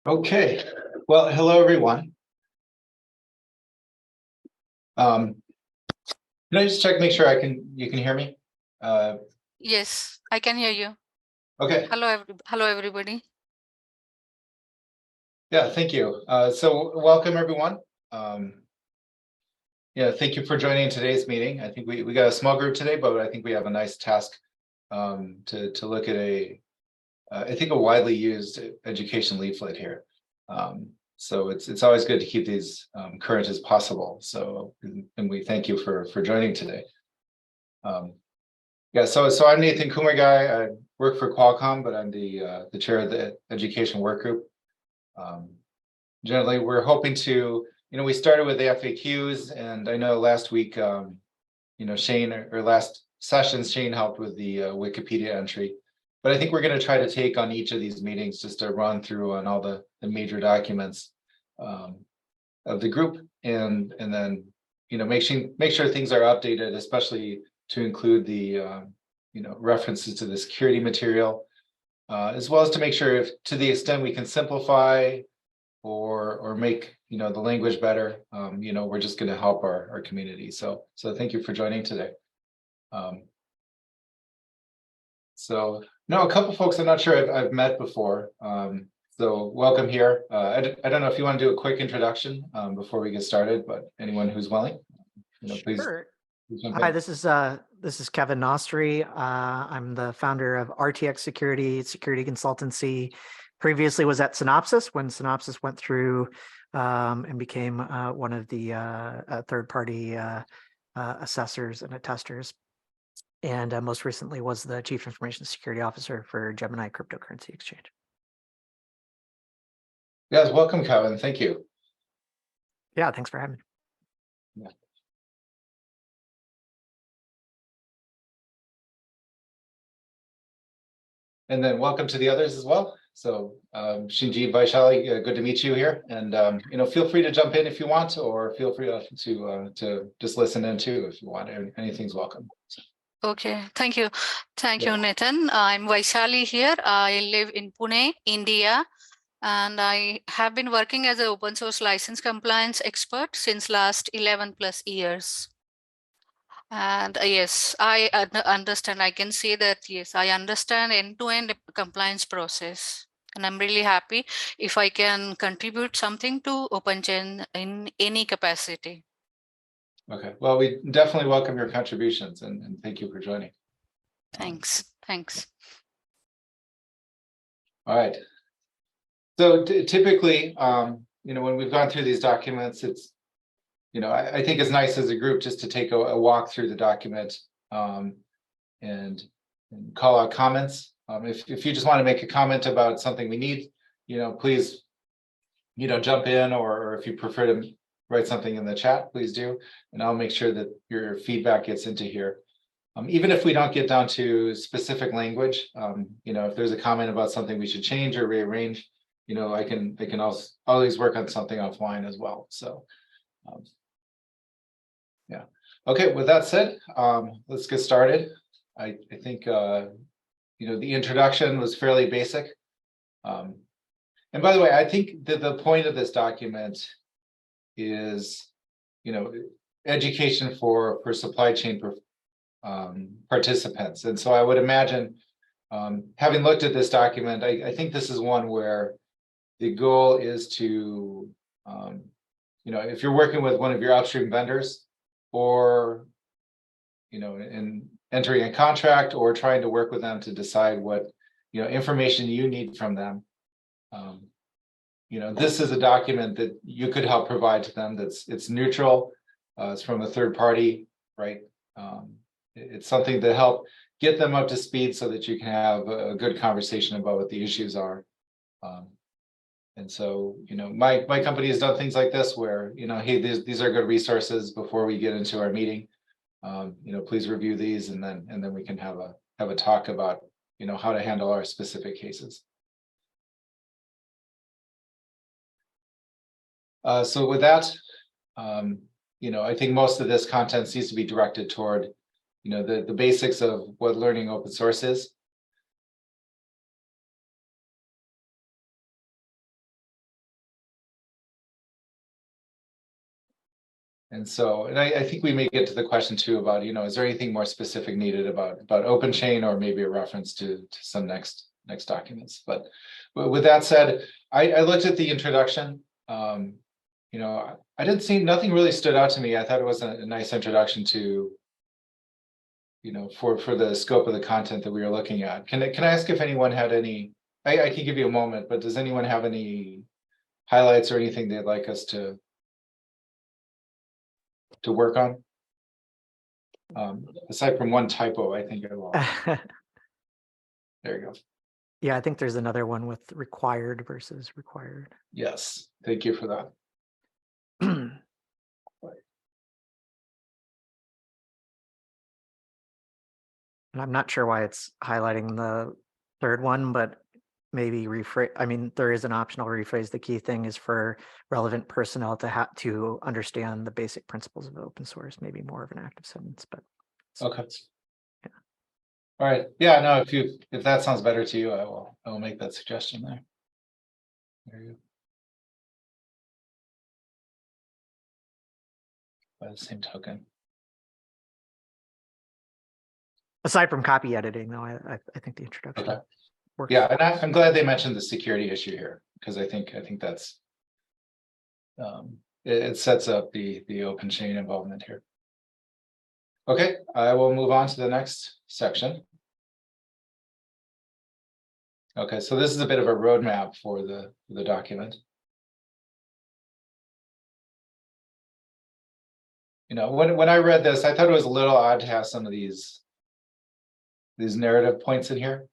Okay, well, hello, everyone. Um, can I just check, make sure you can hear me? Yes, I can hear you. Okay, Hello, everybody. yeah, thank you. So welcome, everyone. Yeah, thank you for joining today's meeting. I think we got a small group today, but I think we have a nice task to look at I think a widely used education leaflet here. So it's always good to keep these current as possible. So, and we thank you for joining today. Yeah, so I'm Nathan Kumargai. I work for Qualcomm, but I'm the chair of the education work group. Generally, we're hoping to, we started with the FAQs, and I know last week, Shane, or last session, Shane helped with the Wikipedia entry. But I think we're going to try to take on each of these meetings just to run through on all the major documents of the group, and then make sure things are updated, especially to include the references to the security material, as well as to make sure, if to the extent we can simplify or make the language better, we're just going to help our community. So thank you for joining today. So no, a couple folks I'm not sure I've met before. So welcome here. I don't know if you want to do a quick introduction before we get started, but anyone who's willing, please. Sure. Jump Hi, in. this is Kevin Nostri. I'm the founder of RTX Security Consultancy. Previously was at Synopsys when Synopsys went through and became one of the third-party assessors and testers. And most recently was the Chief Information Security Officer for Gemini Cryptocurrency Exchange. Yes, welcome, Kevin. Thank you. Yeah, thanks for having me. Yeah. And then welcome to the others as well. So Shinji, Vaishali, good to meet you here. And feel free to jump in if you want, or feel free to just listen in too if you want. Anything's welcome. Okay, thank you. Thank you, Nathan. I'm Vaishali here. I live in Pune, India, and I have been working as an open source license compliance expert since last 11 plus years. And yes, I understand. I can say that, yes, I understand end-to-end compliance process. And I'm really happy if I can contribute something to OpenChain in any capacity. Okay, well, we definitely welcome your contributions and thank you for joining. Thanks. All right. So typically, when we've gone through these documents, it's, I think it's nice as a group just to take a walk through the document and call out comments. If you just want to make a comment about something we need, please, jump in, or if you prefer to write something in the chat, please do. And I'll make sure that your feedback gets into here. Even if we don't get down to specific language, if there's a comment about something we should change or rearrange, I can also always work on something offline as well. So, yeah. Okay, with that said, let's get started. I think, the introduction was fairly basic. And by the way, I think that the point of this document is, education for supply chain participants. And so I would imagine, having looked at this document, I think this is one where the goal is to, if you're working with one of your upstream vendors, or, in entering a contract or trying to work with them to decide what, information you need from them, this is a document that you could help provide to them. It's neutral. It's from a third party, right? It's something to help get them up to speed so that you can have a good conversation about what the issues are. And so, my company has done things like this where, hey, these are good resources before we get into our meeting. Please review these, and then we can have a talk about, how to handle our specific cases. So with that, I think most of this content needs to be directed toward, the basics of what learning open source is. And so, and I think we may get to the question too about, is there anything more specific needed about OpenChain, or maybe a reference to some next documents. But with that said, I looked at the introduction. I didn't see, nothing really stood out to me. I thought it was a nice introduction to, for the scope of the content that we were looking at. Can I ask if anyone had any, I can give you a moment, but does anyone have any highlights or anything they'd like us to work on? Aside from one typo, I think I lost. There you go. Yeah, I think there's another one with required versus required. Yes, thank you for that. And I'm not sure why it's highlighting the third one, but maybe rephrase. I mean, there is an optional rephrase. The key thing is for relevant personnel to have to understand the basic principles of open source. Maybe more of an active sentence, but Okay. Yeah. All right. Yeah. No. If that sounds better to you, I will make that suggestion there. There you go. By the same token. aside from copy editing, though, I think the introduction Okay. works. Yeah, and I'm glad they mentioned the security issue here, because I think that's it sets up the OpenChain involvement here. Okay, I will move on to the next section. Okay, so this is a bit of a roadmap for the document. When I read this, I thought it was a little odd to have some of these narrative points in here.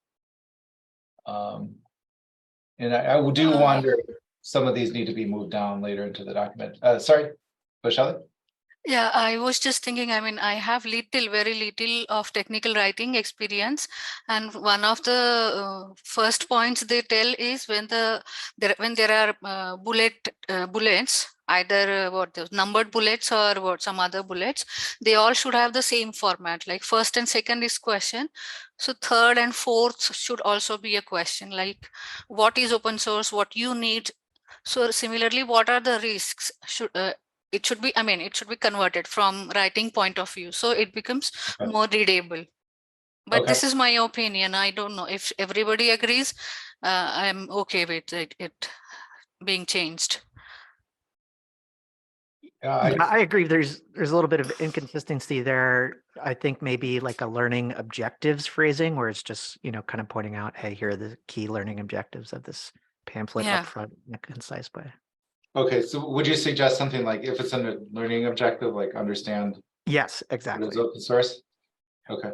And I do wonder if some of these need to be moved down later into the document. Sorry, Shelley? Yeah, I was just thinking, I mean, I have very little of technical writing experience. And one of the first points they tell is when there are bullets, either those numbered bullets or some other bullets, they all should have the same format. Like first and second is question. So third and fourth should also be a question, like what is open source, what you need. So similarly, what are the risks? It should be, it should be converted from writing point of view, so it becomes more readable. But this is my opinion. I don't know if everybody agrees. I'm okay with it being changed. Yeah, I agree. There's a little bit of inconsistency there. I think maybe like a learning objectives phrasing, where it's just kind of pointing out, hey, here are the key learning objectives of this pamphlet up front in a concise way. Okay, so would you suggest something like, if it's a learning objective, like understand? Yes, exactly. What is open source? Okay.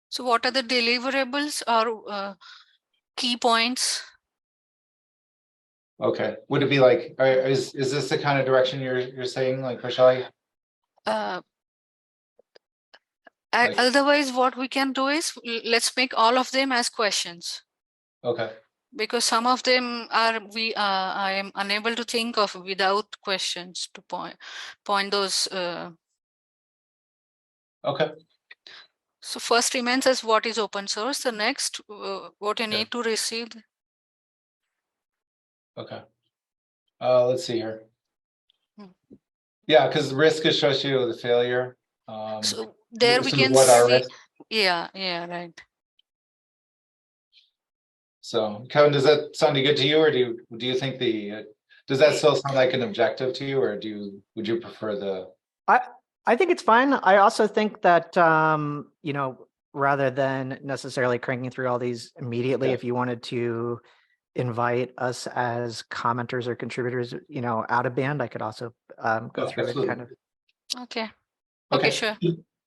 So what are the deliverables or key points? Okay, would it be like, is this the kind of direction you're saying, like, Rochelle? Otherwise, what we can do is let's make all of them as questions. Okay. Because some of them are I am unable to think of without questions to point those. Okay. So first remains as what is open source. The next, what you need to receive. Okay. Let's see here. Yeah, because risk associated with failure. So there we can see. Yeah, right. So Kevin, does that sound good to you, or do you think does that still sound like an objective to you, or would you prefer the? I think it's fine. I also think that rather than necessarily cranking through all these immediately, if you wanted to invite us as commenters or contributors, out of band, I could also go through it kind of. Okay, sure.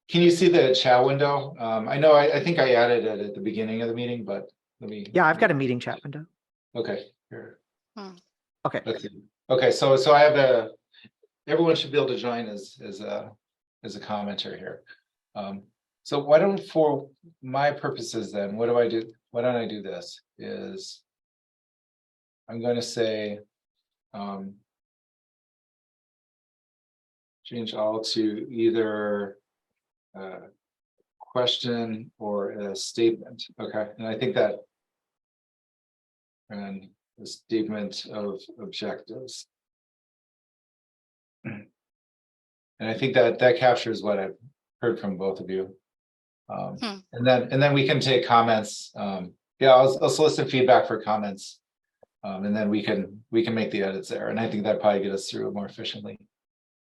Can you see the chat window? I know I think I added it at the beginning of the meeting, but let me. Yeah, I've got a meeting chat window. Okay. Here. Okay. Let's see. Okay, so I have everyone should be able to join as a commenter here. So why don't, for my purposes then, what do I do? Why don't I do this? Is I'm going to say change all to either question or a statement. Okay, and I think that and a statement of objectives. And I think that that captures what I've heard from both of you. And then we can take comments. Yeah, I'll solicit feedback for comments. And then we can make the edits there. And I think that probably get us through it more efficiently.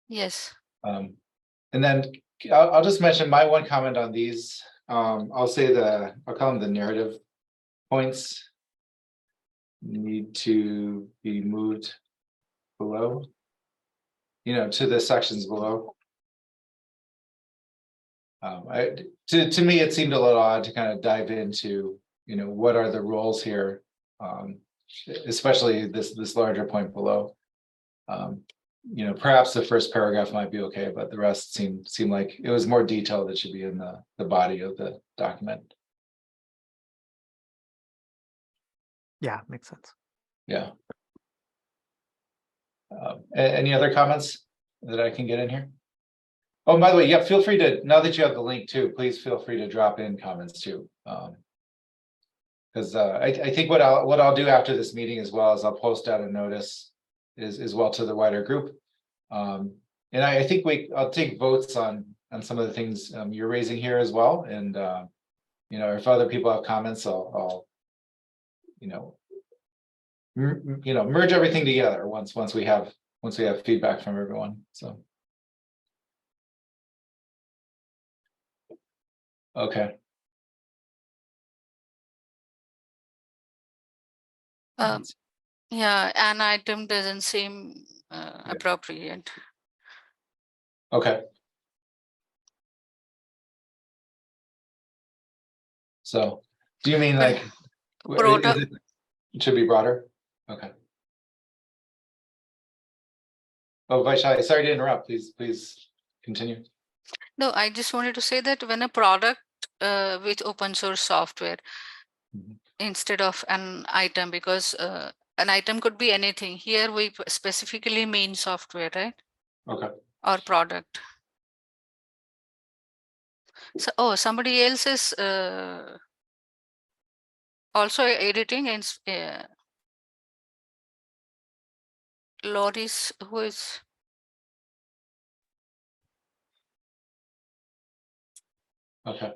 Yes. And then I'll just mention my one comment on these. I'll say I'll call them the narrative points need to be moved below, to the sections below. To me, it seemed a little odd to kind of dive into, what are the roles here, especially this larger point below. Perhaps the first paragraph might be okay, but the rest seem like it was more detail that should be in the body of the document. Yeah, makes sense. Yeah. Any other comments that I can get in here? Oh, by the way, yeah, feel free to, now that you have the link too, please feel free to drop in comments too. Because I think what I'll do after this meeting as well is I'll post out a notice as well to the wider group. And I think I'll take votes on some of the things you're raising here as well. And if other people have comments, I'll merge everything together once we have feedback from everyone. So okay. Yeah, an item doesn't seem appropriate. Okay. So do you mean like broader? It should be broader? Okay. Oh, Vaishali, sorry to interrupt. Please continue. No, I just wanted to say that when a product with open source software instead of an item, because an item could be anything. Here we specifically mean software, right? Okay. Or product. So, somebody else is also editing, and Loris, who is. Okay.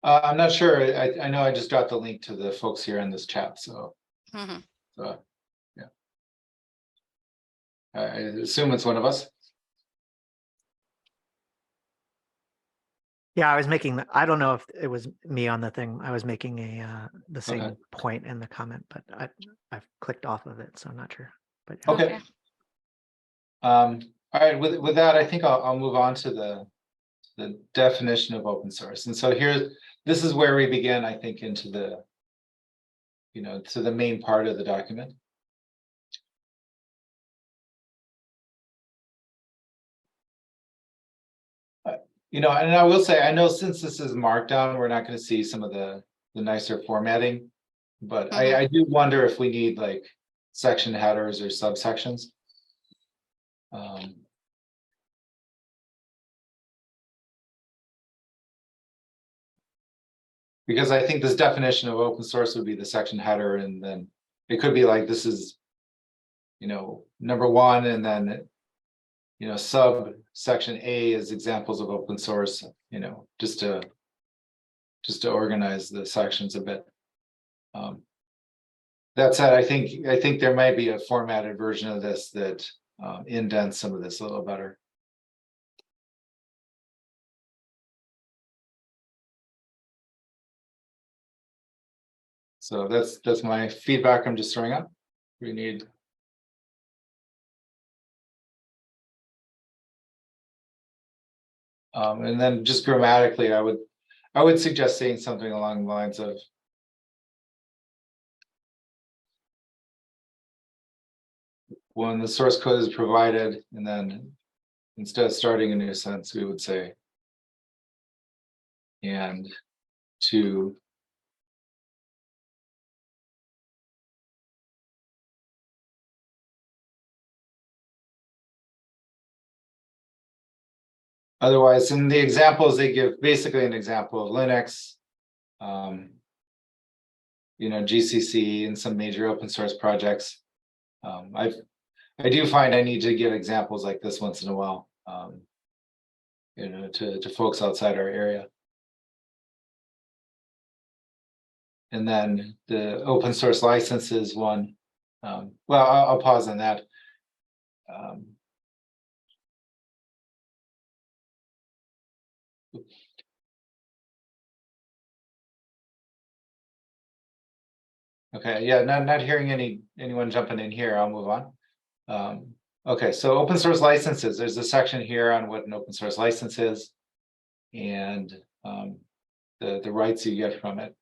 I'm not sure. I know I just dropped the link to the folks here in this chat. So, so yeah. I assume it's one of us. Yeah, I don't know if it was me on the thing. I was making the same point in the comment, but I've clicked off of it, so I'm not sure. But yeah. Okay. All right. With that, I think I'll move on to the definition of open source. And so this is where we begin, I think, into to the main part of the document. And I will say, I know since this is Markdown, we're not going to see some of the nicer formatting, but I do wonder if we need like section headers or subsections. Because I think this definition of open source would be the section header, and then it could be like this is, number one, and then subsection A is examples of open source, just to organize the sections a bit. That said, I think there might be a formatted version of this that indents some of this a little better. So that's my feedback. I'm just throwing up. We need. And then just grammatically, I would suggest saying something along the lines of when the source code is provided, and then instead of starting a new sentence, we would say and to Otherwise, in the examples, they give basically an example of Linux, GCC and some major open source projects. I do find I need to give examples like this once in a while, to folks outside our area. And then the open source licenses one. Well, I'll pause on that. Okay, yeah, not hearing anyone jumping in here. I'll move on. Okay, so open source licenses. There's a section here on what an open source license is, and the rights you get from it.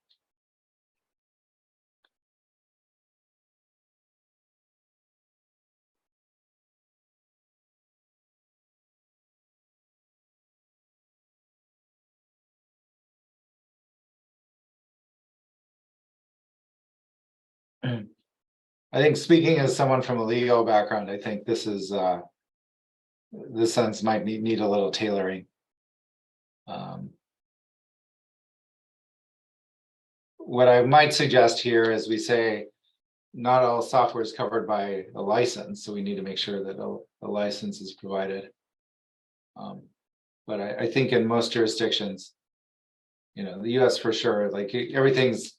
I think, speaking as someone from a legal background, I think this is this sentence might need a little tailoring. What I might suggest here is we say not all software is covered by a license, so we need to make sure that a license is provided. But I think in most jurisdictions, the US for sure, like everything's,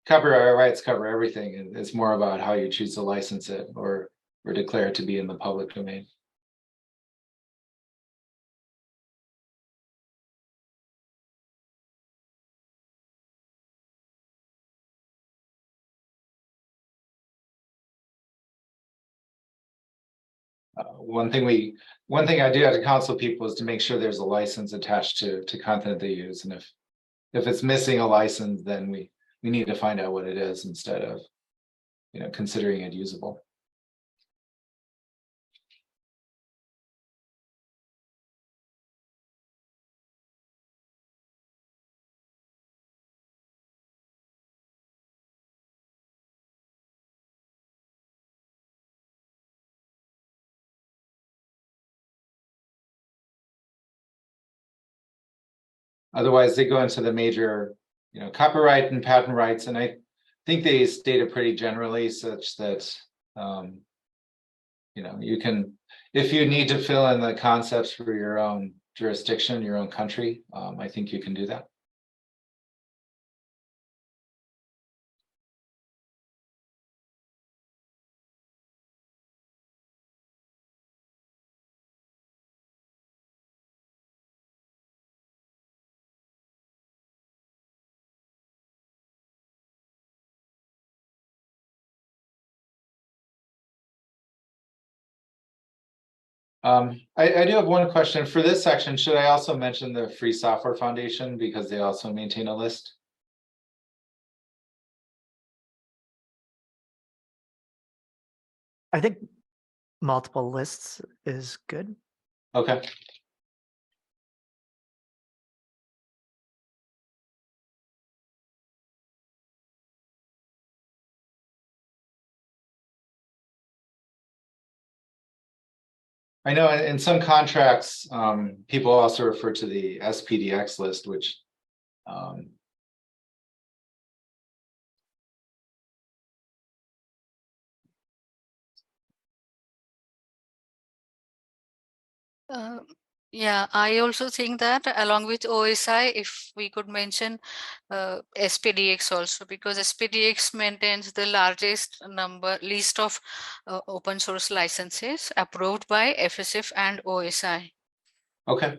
copyright rights cover everything, and it's more about how you choose to license it or declare it to be in the public domain. One thing I do have to counsel people is to make sure there's a license attached to content they use, and if it's missing a license, then we need to find out what it is instead of considering it usable. Otherwise, they go into the major, copyright and patent rights, and I think they state it pretty generally, such that you can, if you need to fill in the concepts for your own jurisdiction, your own country, I think you can do that. I do have one question for this section. Should I also mention the Free Software Foundation because they also maintain a list? I think multiple lists is good. Okay. I know in some contracts, people also refer to the SPDX list, which Yeah, I also think that along with OSI, if we could mention SPDX also, because SPDX maintains the largest list of open source licenses approved by FSF and OSI. Okay.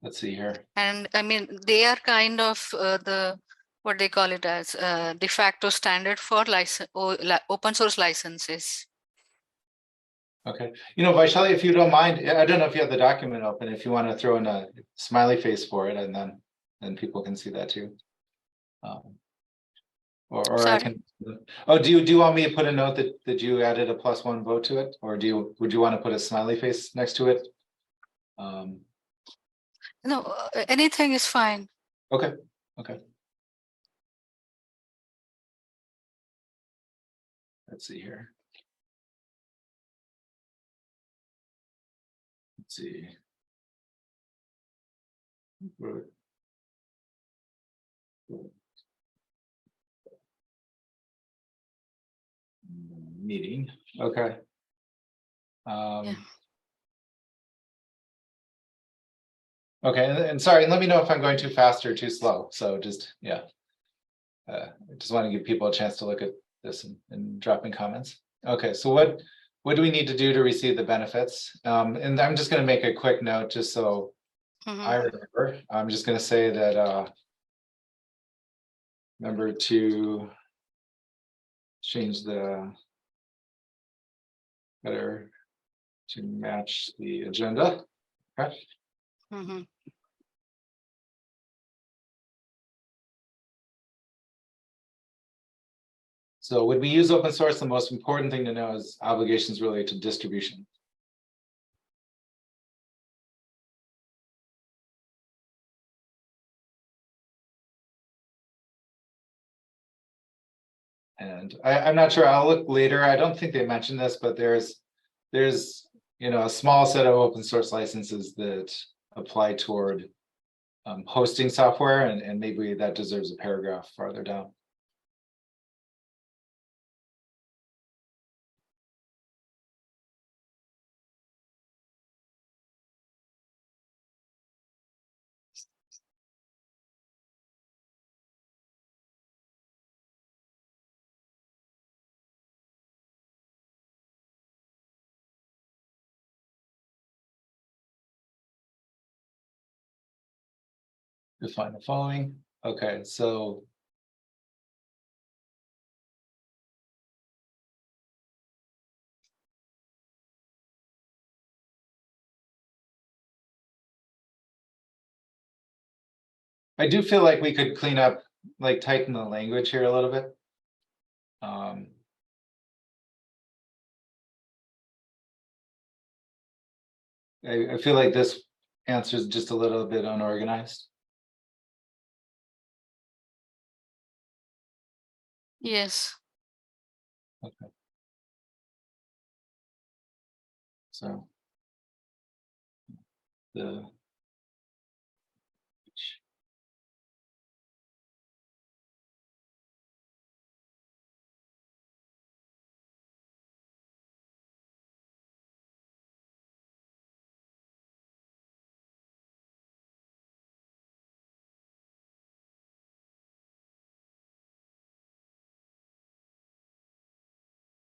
Let's see here. And I mean, they are kind of what they call it as de facto standard for open source licenses. Okay. Vaishali, if you don't mind, I don't know if you have the document open, if you want to throw in a smiley face for it, and then people can see that too. Or I can. Oh, do you want me to put a note that you added a +1 vote to it, or would you want to put a smiley face next to it? No, anything is fine. Okay. Okay. let's see here. Let's see. Meeting, okay. Yeah. Okay, and sorry, let me know if I'm going too fast or too slow. So just, yeah. I just want to give people a chance to look at this and drop in comments. Okay, so what do we need to do to receive the benefits? And I'm just going to make a quick note just so I remember. I'm just going to say that remember to change the better to match the agenda. Okay. Mhm. So when we use open source, the most important thing to know is obligations related to distribution. And I'm not sure, I'll look later. I don't think they mentioned this, but there's a small set of open source licenses that apply toward hosting software, and maybe that deserves a paragraph farther down. Define the following. Okay, so I do feel like we could clean up, like tighten the language here a little bit. I feel like this answer is just a little bit unorganized. Yes. Okay. So the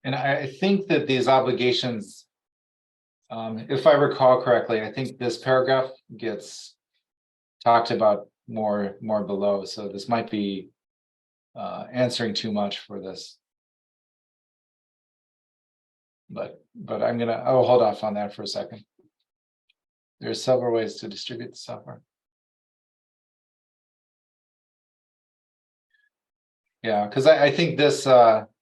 and I think that these obligations, if I recall correctly, I think this paragraph gets talked about more below. So this might be answering too much for this. But I'll hold off on that for a second. There's several ways to distribute the software. Yeah, because I think this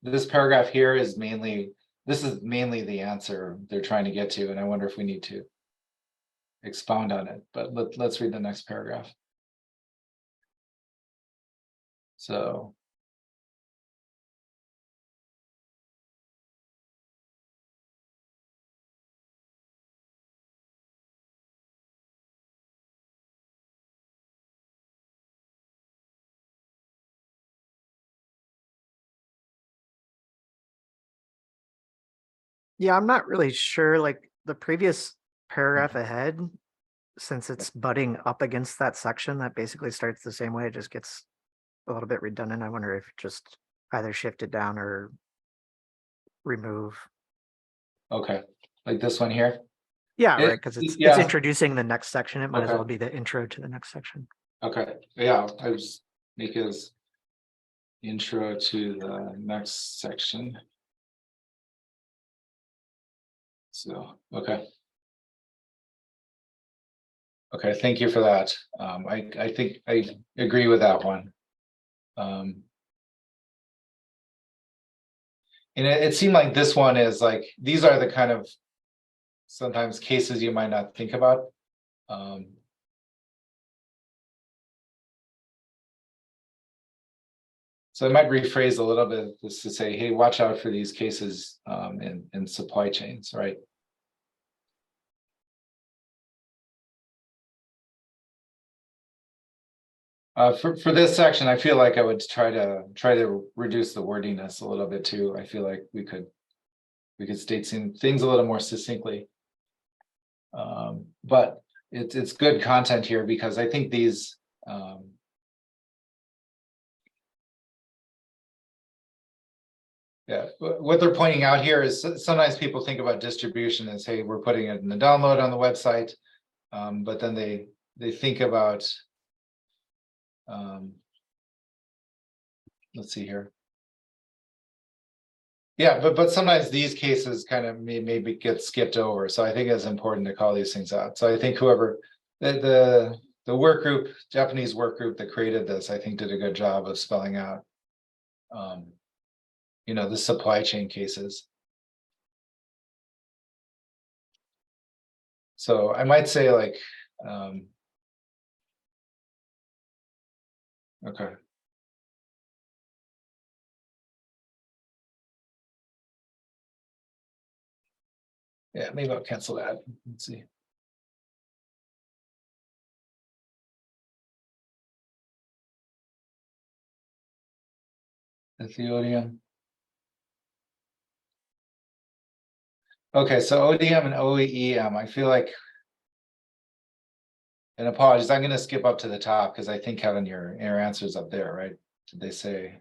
this paragraph here is mainly the answer they're trying to get to, and I wonder if we need to expound on it. But let's read the next paragraph. So Yeah, I'm not really sure. Like the previous paragraph ahead, since it's butting up against that section that basically starts the same way, it just gets a little bit redundant. I wonder if just either shift it down or remove. okay, like this one here. Yeah, It- right. Because it's yeah. introducing the next section. It might as Okay. well be the intro to the next section. Okay, yeah, I just make it as intro to the next section. So, okay. Okay, thank you for that. I think I agree with that one. And it seemed like this one is like, these are the kind of sometimes cases you might not think about. So I might rephrase a little bit just to say, hey, watch out for these cases in supply chains, right? For this section, I feel like I would try to reduce the wordiness a little bit too. I feel like we could state some things a little more succinctly. But it's good content here because I think these yeah, what they're pointing out here is sometimes people think about distribution as, hey, we're putting it in the download on the website, but then they think about let's see here. Yeah, but sometimes these cases kind of maybe get skipped over. So I think it's important to call these things out. So I think whoever the work group, Japanese work group that created this, I think did a good job of spelling out you know, the supply chain cases. So I might say like okay. Yeah, maybe I'll cancel that. Let's see. Etheodium. Okay, so ODM and OEM, I feel like, and apologies, I'm going to skip up to the top because I think Kevin, your answer's up there, right? Did they say?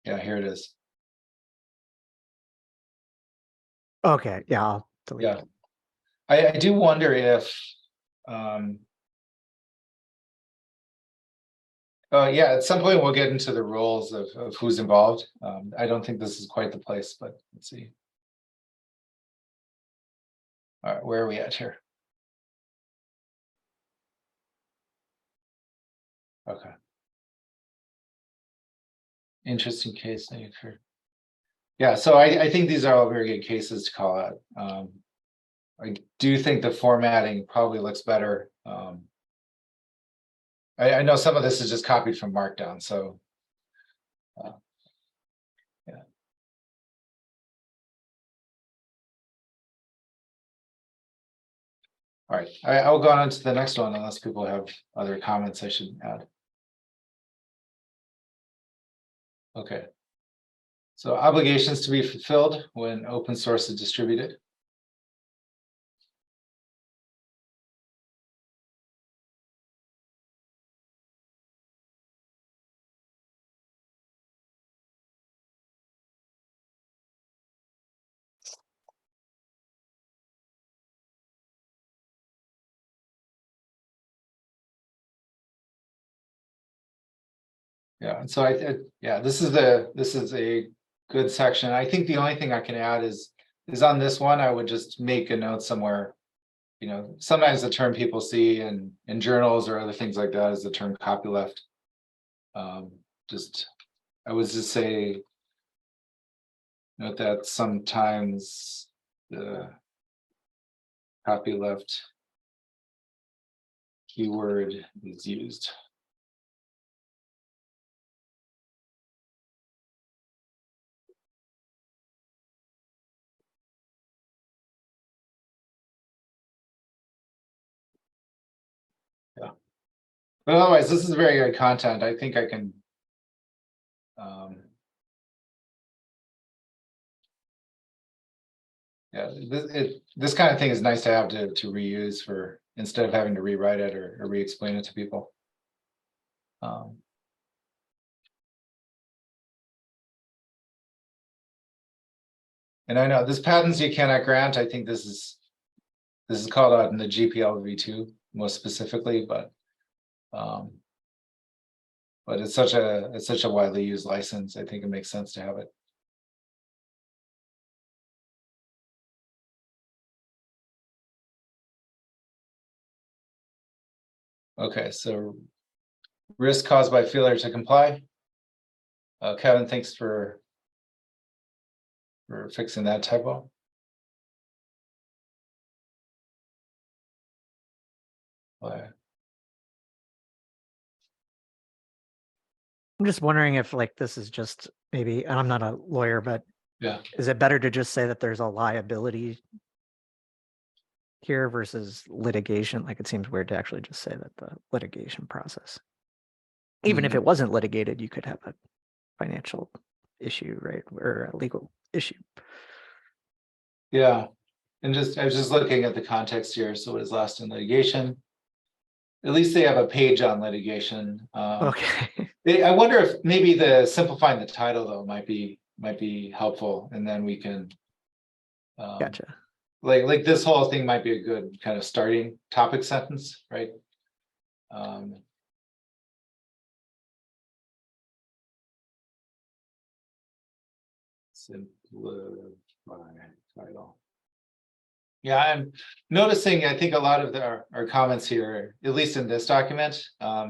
Yeah, here it is. Okay, yeah, I'll delete Yeah, it. I do wonder if, yeah, at some point we'll get into the roles of who's involved. I don't think this is quite the place, but let's see. All right, where are we at here? Okay. Interesting case nature. Yeah, so I think these are all very good cases to call out. I do think the formatting probably looks better. I know some of this is just copied from Markdown, so yeah. All right, I'll go on to the next one unless people have other comments I should add. Okay. So obligations to be fulfilled when open source is distributed. Yeah, and so yeah, this is a good section. I think the only thing I can add is on this one, I would just make a note somewhere. You know, sometimes the term people see in journals or other things like that is the term copyleft. Just I would just say note that sometimes the copyleft keyword is used. Yeah. But otherwise, this is very good content. I think I can yeah, this kind of thing is nice to have to reuse for instead of having to rewrite it or re-explain it to people. And I know this patents you cannot grant. I think this is called out in the GPL v2 most specifically, but it's such a widely used license. I think it makes sense to have it. Okay, so risk caused by failure to comply. Kevin, thanks for fixing that typo. I'm just wondering if like this is just maybe, and I'm not a lawyer, but Yeah. is it better to just say that there's a liability here versus litigation? Like it seems weird to actually just say that the litigation process. Even if it wasn't litigated, you could have a financial issue, right? Or a legal issue. Yeah. And I was just looking at the context here. So what is lost in litigation? At least they have a page on litigation. Okay. I wonder if maybe the simplifying the title though might be helpful, and then we can Gotcha. like this whole thing might be a good kind of starting topic sentence, right? Simplify title. Yeah, I'm noticing, I think a lot of our comments here, at least in this document,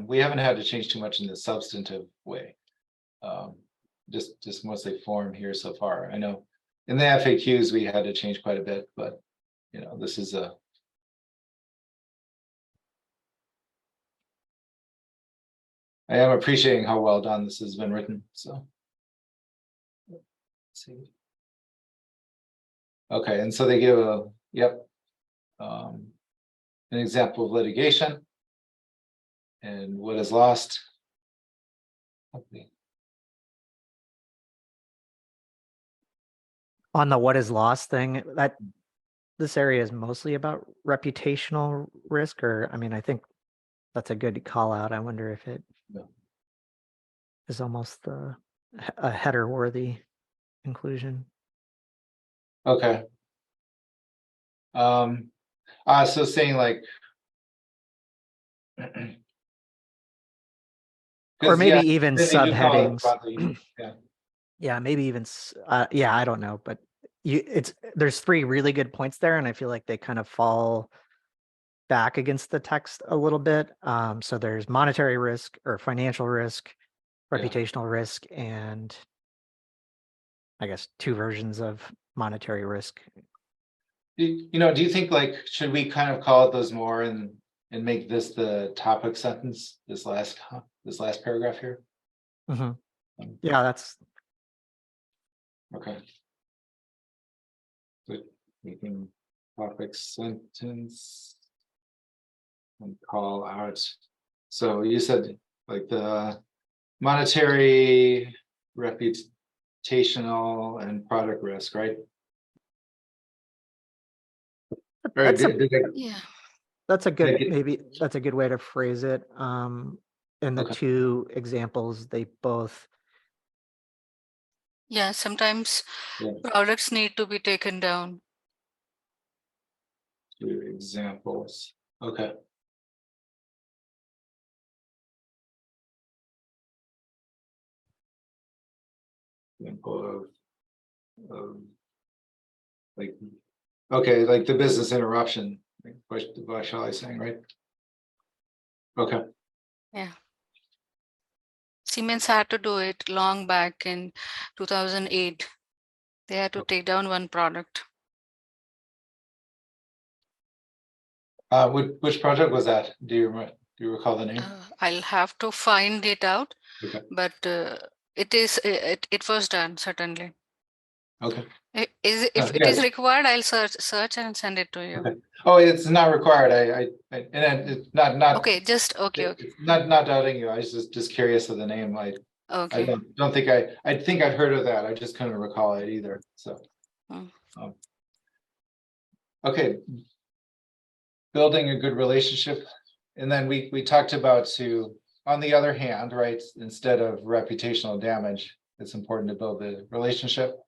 we haven't had to change too much in the substantive way. Just mostly form here so far. I know in the FAQs we had to change quite a bit, but you know, this is I am appreciating how well done this has been written. So let's see. Okay, and so they give an example of litigation and what is lost. Okay. On the what is lost thing, that this area is mostly about reputational risk, or I mean, I think that's a good call out. I wonder if it is almost a header worthy inclusion. Okay. So saying like or maybe even they do call it subheadings. broadly, yeah. Yeah, maybe even yeah, I don't know, but there's 3 really good points there, and I feel like they kind of fall back against the text a little bit. So there's monetary risk or financial risk, reputational risk, and I guess 2 versions of monetary risk. You know, do you think like should we kind of call it those more and make this the topic sentence, this last paragraph here? Yeah, that's okay. Good. Making topic sentence and call out. So you said like the monetary, reputational, and product risk, right? that's Yeah. That's a good, maybe that's a good way to phrase it. In the 2 examples, they both. Yeah, sometimes products need to be taken down. 2 examples. Okay. Example of like, okay, like the business interruption. What shall I say, right? Okay. Yeah. Siemens had to do it long back in 2008. They had to take down one product. Which project was that? Do you recall the name? I'll have to find it out. Okay. But it was done, certainly. Okay. If it is required, I'll search and send it to you. Okay. Oh, it's not required. And it's not okay. Just okay. It's not doubting you. I was just curious of the name. I don't think I think I'd heard of that. I just couldn't recall it either. So okay. Building a good relationship. And then we talked about on the other hand, right, instead of reputational damage, it's important to build a relationship.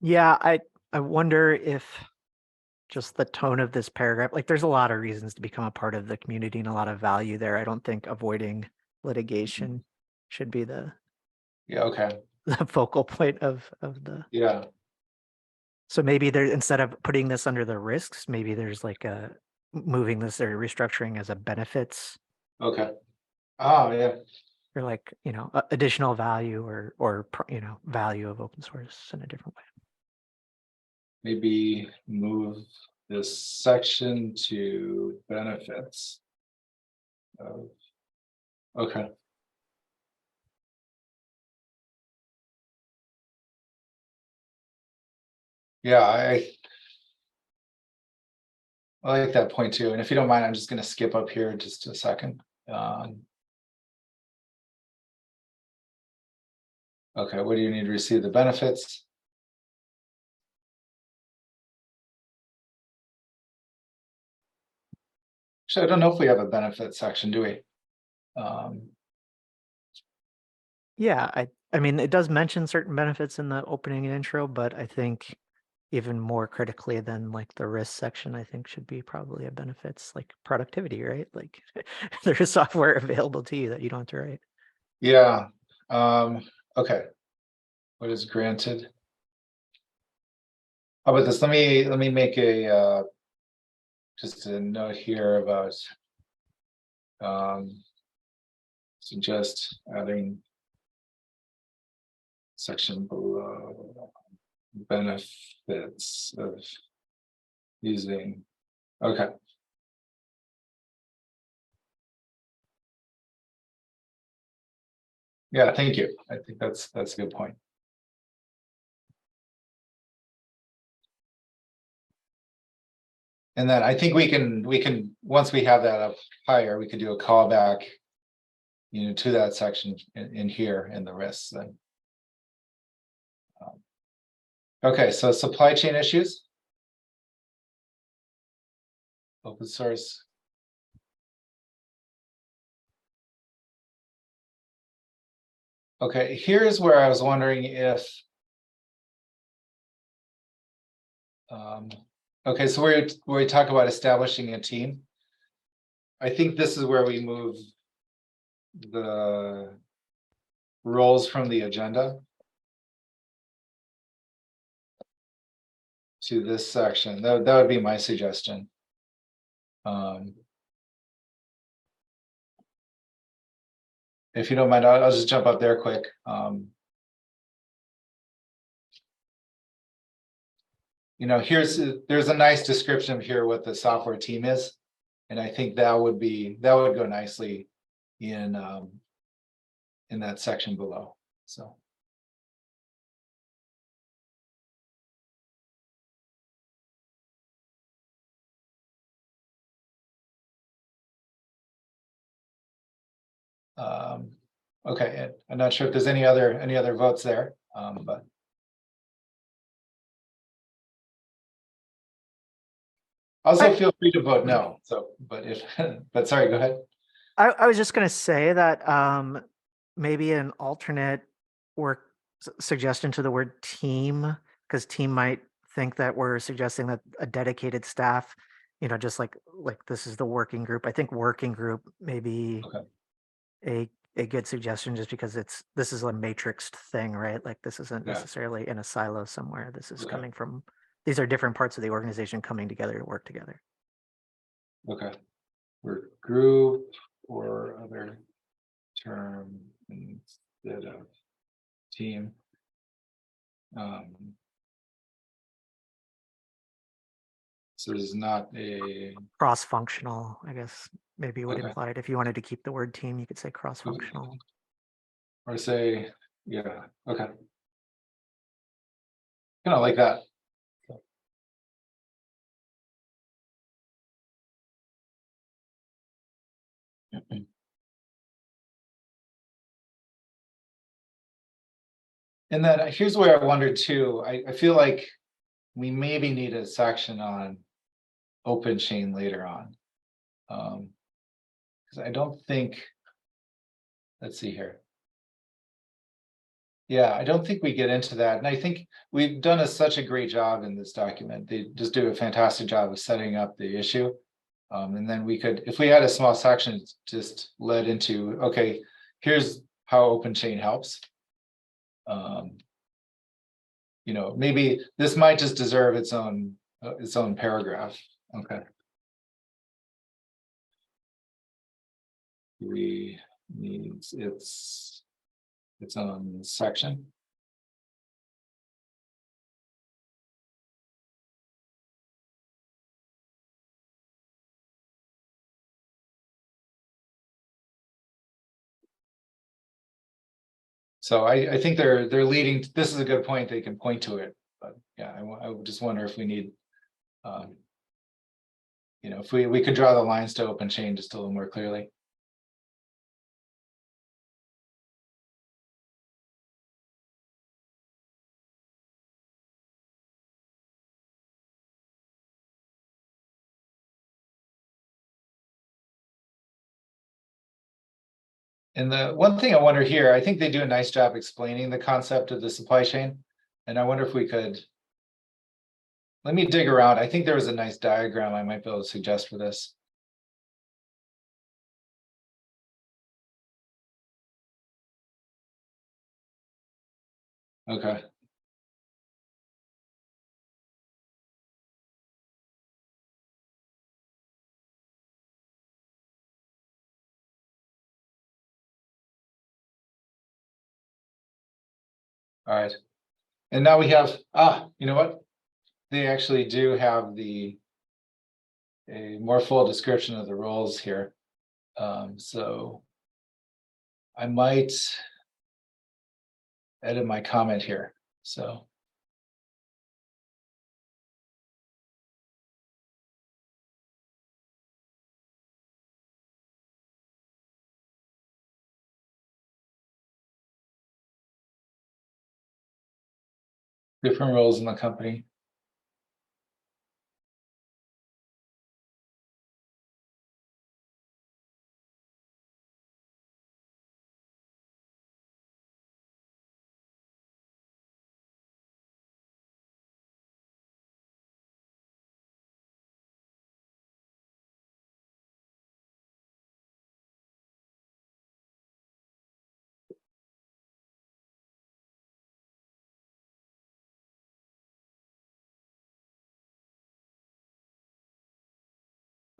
Yeah, I wonder if just the tone of this paragraph, like there's a lot of reasons to become a part of the community and a lot of value there. I don't think avoiding litigation should be the okay. the focal point of the. Yeah. So maybe there, instead of putting this under the risks, maybe there's like a moving this or restructuring as a benefits Okay. Oh, yeah. or like, additional value or value of open source in a different way. Maybe move this section to benefits. Okay. Yeah, I like that point too. And if you don't mind, I'm just going to skip up here just a second. Okay, what do you need to receive the benefits? Actually, I don't know if we have a benefit section, do we? Yeah, I mean, it does mention certain benefits in the opening and intro, but I think even more critically than like the risk section, I think should be probably a benefits like productivity, right? Like there is software available to you that you don't have to write. Yeah. Okay. What is granted? How about this? Let me make a just a note here about suggest adding section below benefits of using. Okay. Yeah, thank you. I think that's a good point. And then I think we can once we have that up higher, we could do a callback, to that section in here in the risks then. Okay, so supply chain issues. Open source. Okay, here's where I was wondering if okay, so where we talk about establishing a team. I think this is where we move the roles from the agenda to this section. That would be my suggestion. If you don't mind, I'll just jump up there quick. There's a nice description of here what the software team is, and I think that would go nicely in that section below. So. Okay, I'm not sure if there's any other votes there, but also feel free to vote no. So, but sorry, go ahead. I was just going to say that maybe an alternate work suggestion to the word team, because team might think that we're suggesting that a dedicated staff, just like this is the working group. I think working group may be a good suggestion, just because this is a matrixed thing, right? Like this isn't necessarily in a silo somewhere. This is coming from, these are different parts of the organization coming together to work together. Okay, work group or other term instead of team. So there's not a cross-functional, I guess maybe would imply it. If you wanted to keep the word team, you could say cross-functional. Or say, yeah, okay. Kind of like that. And then here's where I wondered too. I feel like we maybe need a section on OpenChain later on. Because I don't think, let's see here. Yeah, I don't think we get into that. And I think we've done such a great job in this document. They just do a fantastic job of setting up the issue. And then we could, if we had a small section just led into, okay, here's how OpenChain helps. you know, maybe this might just deserve its own paragraph. Okay. We needs its own section. So I think they're leading. This is a good point. They can point to it, but yeah, I would just wonder if we need, you know, if we could draw the lines to OpenChain just a little more clearly. And the one thing I wonder here, I think they do a nice job explaining the concept of the supply chain. And I wonder if we could, let me dig around. I think there was a nice diagram I might be able to suggest for this. Okay. All right. And now we have, you know what? They actually do have a more full description of the roles here. So I might edit my comment here. So different roles in the company.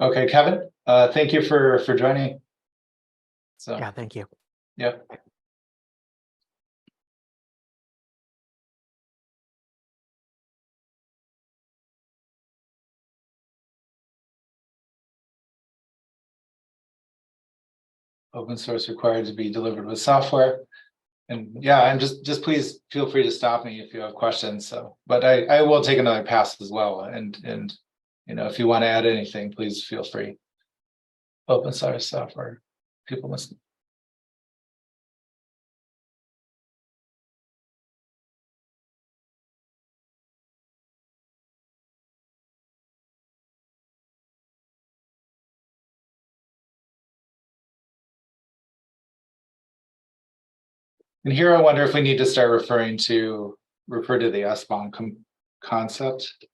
Okay, Kevin, thank you for joining. So Yeah, thank you. yeah. Open source required to be delivered with software. And yeah, and just please feel free to stop me if you have questions. So, but I will take another pass as well. And you know, if you want to add anything, please feel free. Open source software, people must. And here I wonder if we need to start refer to the S-bomb concept.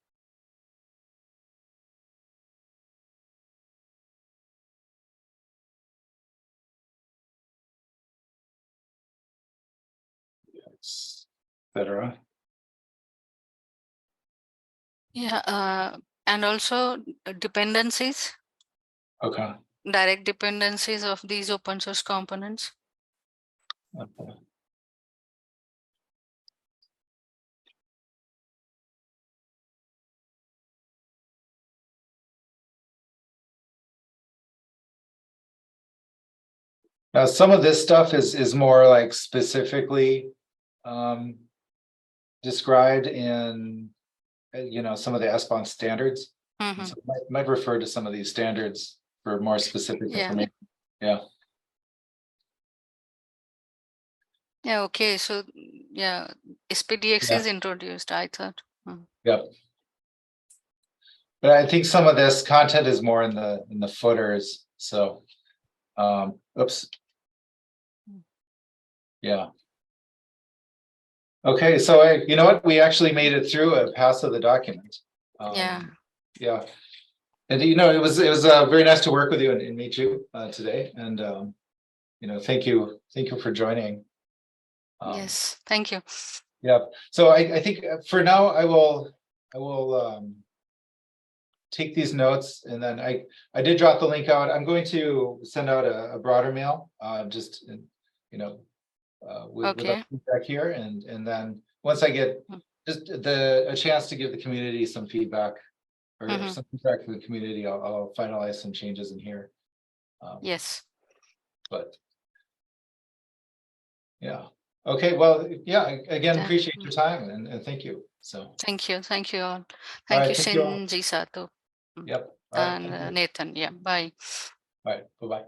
Etc. Yeah, and also dependencies, Okay. direct dependencies of these open source components. Okay. Now, some of this stuff is more like specifically described in, you know, some of the S-bomb standards. Mhm. So might refer to some of these standards for more specific Yeah. information. Yeah. Yeah, okay. So yeah, SPDX Yeah. is introduced, I thought. Yep. But I think some of this content is more in the footers. So, oops. Yeah. Okay, so you know what? We actually made it through a pass of the document. Yeah. Yeah. And you know, it was very nice to work with you and meet you today. And you know, thank you for joining. Yes, thank you. Yeah. Yep. So I think for now I will take these notes, and then I did drop the link out. I'm going to send out a broader mail, just with Okay. our feedback here, and then once I get just a chance to give the community some feedback or some feedback from the community, I'll finalize some changes in here. Yes. But yeah. Okay. Well, yeah. Again, Yeah. appreciate your time and thank you. So. Thank you. Thank you all. All Thank right, you, thank you all. Shinji Sato Yep. All right. and Nathan. Yeah. Bye. All right. Bye-bye.